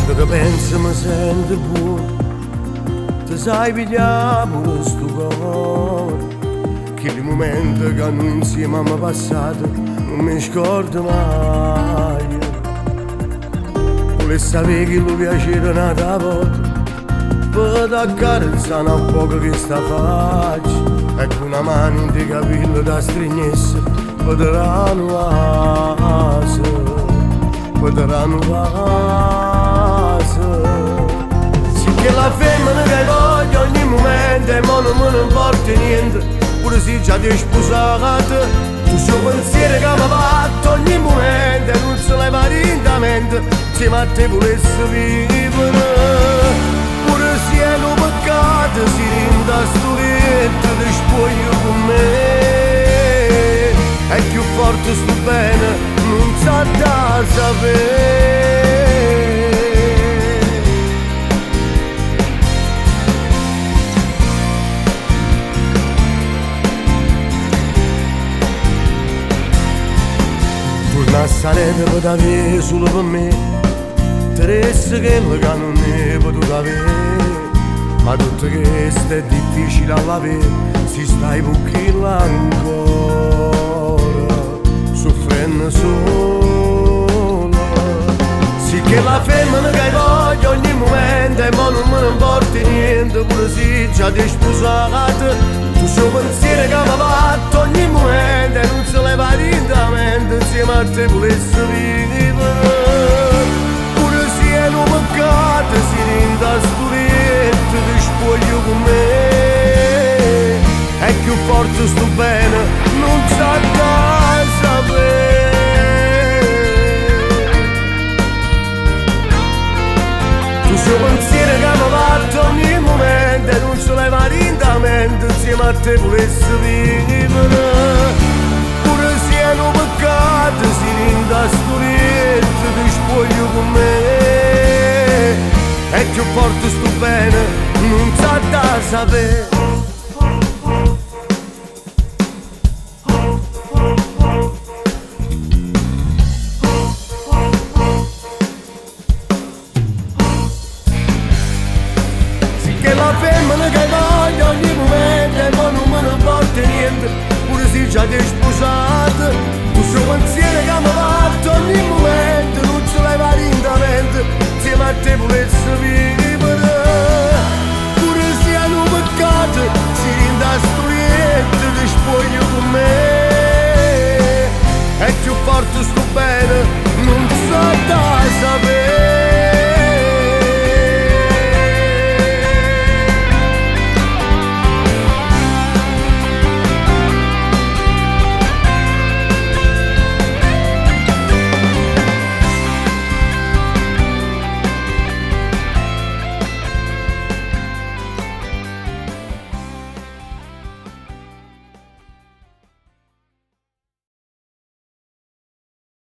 Quando che penso mi sento buono, ti sai pigliare pure sto cuore. Che il momento che noi insieme abbiamo passato non mi scordo mai. Volessi sapere che lo piacere nata volta, per accarezzare un poco che sta faccia, e con una mano in te capelli da stringesse, potranno asa, potranno asa. Sì che la femmina che voglio ogni momento e mo non me ne importa niente, pure se già ti hai sposato. Tu suo pensiero che mi ha fatto ogni momento e non se leva lentamente, insieme a te volessi vivere. Pure se è un peccato si rinda sto letto, ti spoglio con me. E più forte sto bene non sa da sapere. Torna a Salerno per avere solo per me, Teresa che non ne potuto avere. Ma tutto questo è difficile all'avere, si stai buchilla ancora, soffrendo solo. Sì che la femmina che voglio ogni momento e mo non me ne importa niente, pure se già ti hai sposato. Tu suo pensiero che mi ha fatto ogni momento e non se leva lentamente, insieme a te volessi vivere. Pure se è un peccato si rinda sto letto, ti spoglio con me. E più forte sto bene non sa da sapere. Tu suo pensiero che mi ha fatto ogni momento e non se leva lentamente, insieme a te volessi vivere. Pure se è un peccato si rinda sto letto, ti spoglio con me. E più forte sto bene non sa da sapere. Che la femmina che voglio ogni momento e mo non me ne importa niente, pure se già ti hai sposato. Tu suo pensiero che mi ha fatto ogni momento non se leva lentamente, insieme a te volessi vivere.